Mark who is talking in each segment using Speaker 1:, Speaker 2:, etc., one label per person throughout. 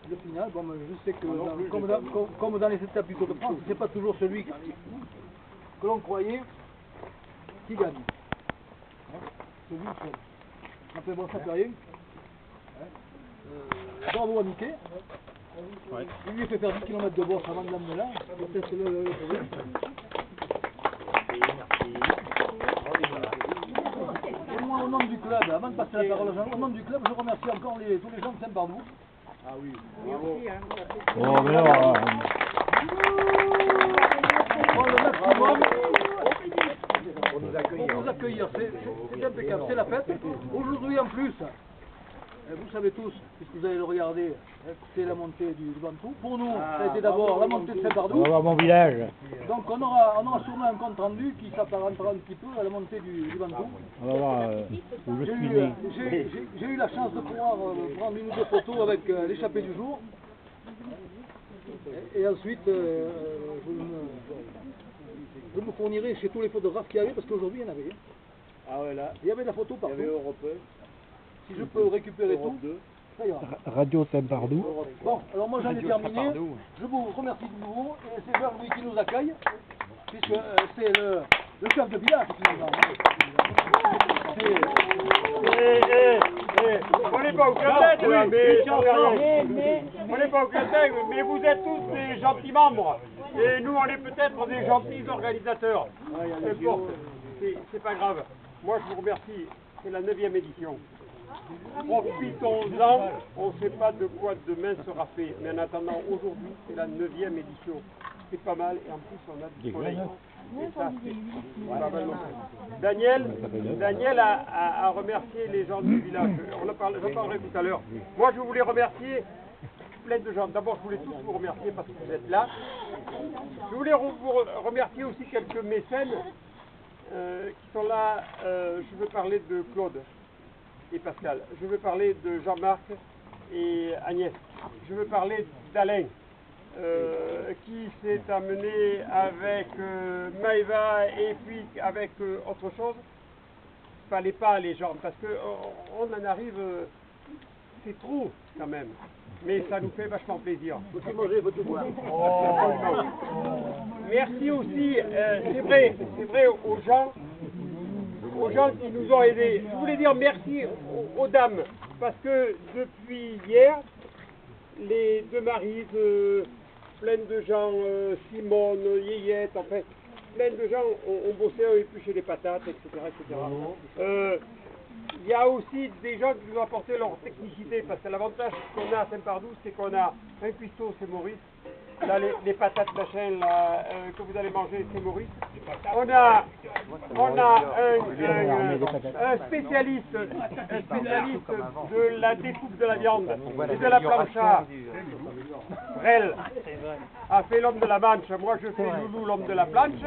Speaker 1: Le final, bon, je sais que comme dans les étapes du Tour de France, c'est pas toujours celui que l'on croyait qui gagne. Celui seul. Après bon, ça fait rien. Bravo à Mickey. Ouais. Il lui a fait faire 10 km de bosse avant de l'amener là. Peut-être le problème. Et moi, au nom du club, avant de passer la parole aux gens, au nom du club, je remercie encore tous les gens de Saint-Bardou. Ah oui, bravo.
Speaker 2: Oh, mais alors,
Speaker 1: Le maximum pour nous accueillir. C'est impeccable, c'est la fête. Aujourd'hui en plus, vous savez tous, puisque vous allez le regarder, c'est la montée du Ventoux. Pour nous, ça a été d'abord la montée de Saint-Bardou.
Speaker 2: on va voir mon village.
Speaker 1: Donc on aura sûrement un compte rendu qui s'apparentera un petit peu à la montée du Ventoux.
Speaker 2: On va voir où je suis né.
Speaker 1: J'ai eu la chance de pouvoir prendre une ou deux photos avec l'échappée du jour. Et ensuite, je me fournirai chez tous les photographes qu'il y avait, parce qu'aujourd'hui il y en avait.
Speaker 3: Ah ouais, là.
Speaker 1: Il y avait de la photo partout.
Speaker 3: Il y avait Europe 1.
Speaker 1: Si je peux récupérer
Speaker 3: Europe
Speaker 1: tout,
Speaker 3: 2.
Speaker 1: ça ira.
Speaker 2: Radio Saint-Pardou.
Speaker 1: Bon, alors moi j'en ai terminé. Je vous remercie de nouveau. Et c'est Jean-Louis qui nous accueille, puisque c'est le chef de village finalement.
Speaker 4: On n'est pas au Québec, là, mais on n'est pas au Québec, mais vous êtes tous des gentils membres. Et nous, on est peut-être des gentils organisateurs. C'est pas grave. Moi, je vous remercie. C'est la 9e édition. Profitons-en. On ne sait pas de quoi demain sera fait. Mais en attendant, aujourd'hui, c'est la 9e édition. C'est pas mal. Et en plus, on a du soleil. Et ça, c'est pas mal non plus. Daniel a remercié les gens du village. J'en parlerai tout à l'heure. Moi, je voulais remercier plein de gens. D'abord, je voulais tous vous remercier parce que vous êtes là. Je voulais vous remercier aussi quelques mécènes qui sont là. Je veux parler de Claude et Pascal. Je veux parler de Jean-Marc et Agnès. Je veux parler d'Alain qui s'est amené avec Maëva et puis avec autre chose. Il ne fallait pas les gens parce qu'on en arrive, c'est trop quand même. Mais ça nous fait vachement plaisir.
Speaker 1: Faut-il manger, faut-il boire.
Speaker 4: Merci aussi, c'est vrai aux gens qui nous ont aidés. Je voulais dire merci aux dames, parce que depuis hier, les deux maris, plein de gens, Simone, Yéyette, en fait, plein de gens ont bossé, ont épluché les patates, etc. Il y a aussi des gens qui nous ont apporté leur technicité, parce que l'avantage qu'on a à Saint-Pardou, c'est qu'on a un cuistot, c'est Maurice. Là, les patates machin là, que vous allez manger, c'est Maurice. On a un spécialiste de la découpe de la viande et de la plancha. Rel a fait l'homme de la manche. Moi, je fais Loulou, l'homme de la planche.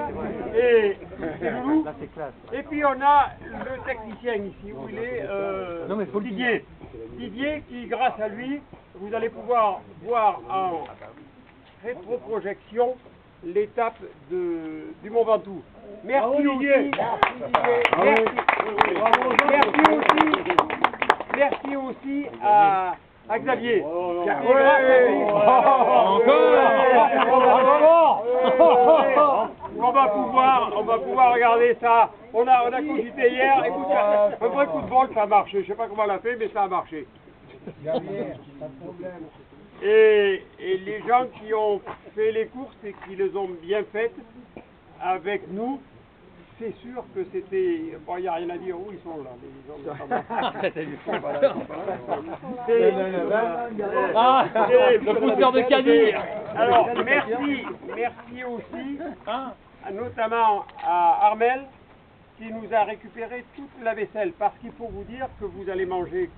Speaker 4: Et c'est Loulou. Et puis, on a le technicien ici, où il est Didier. Didier qui, grâce à lui, vous allez pouvoir voir en rétroprojection l'étape du Mont Ventoux. Merci aussi. Merci aussi à Xavier. On va pouvoir regarder ça. On a cogité hier. Écoute, un vrai coup de bol, ça a marché. Je sais pas comment on l'a fait, mais ça a marché. Et les gens qui ont fait les courses et qui les ont bien faites avec nous, c'est sûr que c'était... Bon, il n'y a rien à dire, où ils sont là, les gens
Speaker 2: le pousseur de caddie.
Speaker 4: Alors, merci aussi, notamment à Armel, qui nous a récupéré toute la vaisselle, parce qu'il faut vous dire que vous allez manger,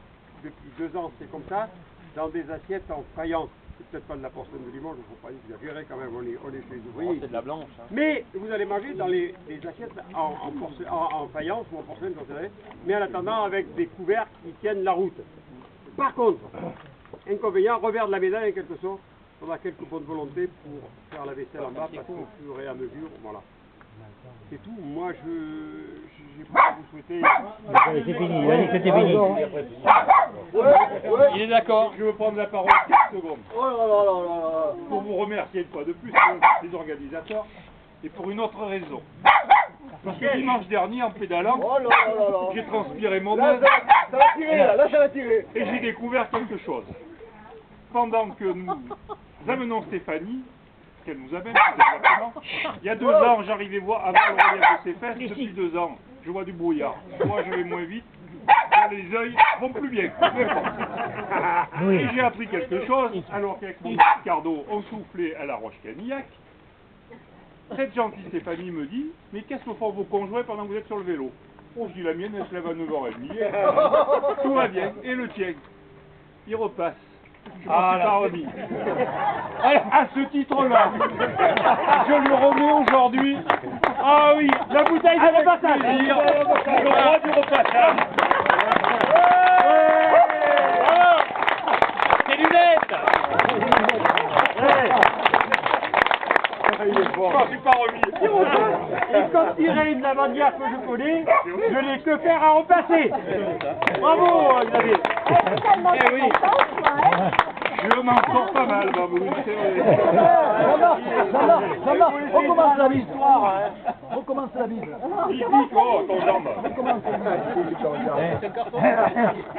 Speaker 4: depuis 2 ans, c'est comme ça, dans des assiettes en faïence. C'est peut-être pas de la porcelaine de Limoges, il ne faut pas exagérer quand même, on est chez les ouvriers.
Speaker 5: C'est de la blanche. Hein.
Speaker 4: Mais vous allez manger dans des assiettes en faïence ou en porcelaine, comme vous savez, mais en attendant avec des couverts qui tiennent la route. Par contre, inconvénient, revers de la médaille en quelque sorte, on a quelques bonnes volontés pour faire la vaisselle en bas, parce qu'au fur et à mesure, voilà. C'est tout. Moi, j'ai pas vous souhaiter.
Speaker 2: C'est fini, il a dit que c'était fini.
Speaker 3: Il est d'accord.
Speaker 5: Je veux prendre la parole 4 secondes
Speaker 1: Oh là là là là là.
Speaker 5: pour vous remercier une fois de plus les organisateurs et pour une autre raison. Parce que dimanche dernier, en pédalant,
Speaker 1: Oh là là là là.
Speaker 5: j'ai transpiré mon
Speaker 1: Là,
Speaker 5: nez
Speaker 1: ça va tirer, là, ça va tirer.
Speaker 5: et j'ai découvert quelque chose. Pendant que nous amenons Stéphanie, qu'elle nous amène, tout exactement, il y a 2 ans, j'arrivais voir avant le relief de ses fesses, depuis 2 ans, je vois du brouillard. Moi, je vais moins vite, les yeux vont plus bien. Et j'ai appris quelque chose, alors qu'avec mon petit Cardo, on soufflait à la Roche-Canillac. Cette gentille Stéphanie me dit, mais qu'est-ce que font vos conjoints pendant que vous êtes sur le vélo? Oh, je dis, la mienne, elle se lève à 9h30. Tout va bien. Et le tien, il repasse. Je m'en suis pas remis. À ce titre-là, je lui remets aujourd'hui, ah oui, la bouteille de repassage. Le droit du repassage.
Speaker 3: Tes lunettes.
Speaker 5: Je suis pas remis.
Speaker 4: Et quand tirer de la bandière que je connais, je n'ai que faire à remplacer. Bravo, Xavier.
Speaker 5: Eh oui, je m'en sors pas mal, Babou. C'est vrai.
Speaker 1: Jean-Marc, recommence la bise. Recommence la bise.
Speaker 5: Il pique, oh, ton jambe.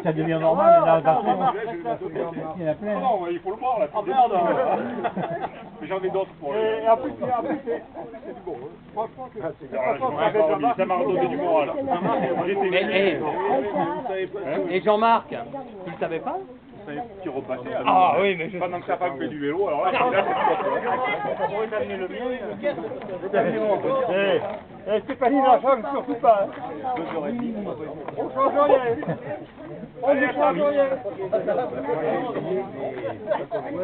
Speaker 2: Ça devient normal, là, parce que il y en a
Speaker 5: Ah
Speaker 2: plein.
Speaker 5: non, il faut le boire là.
Speaker 1: Ah merde.
Speaker 5: Mais j'en ai d'autres pour lui.
Speaker 4: Et en plus, c'est du bon. Franchement,
Speaker 5: Ça m'a redonné du moral.
Speaker 3: Et Jean-Marc, tu le savais pas?
Speaker 5: Petit repassé.
Speaker 3: Ah oui, mais je...
Speaker 5: Pendant que sa femme fait du vélo, alors là,
Speaker 4: Stéphanie n'en change surtout pas. On change rien. On ne change rien.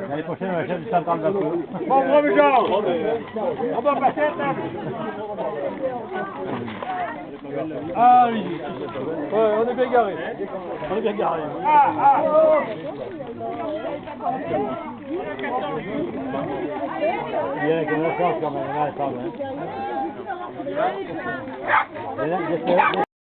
Speaker 2: L'année prochaine, on achète du central vapeur.
Speaker 4: Bon, bravo Jean. On va passer à table.
Speaker 1: Ah oui. Ouais, on est bien garé. On est bien garé.
Speaker 2: Il y en a qui ont la chance quand même, là, ça va. Il y en a qui ont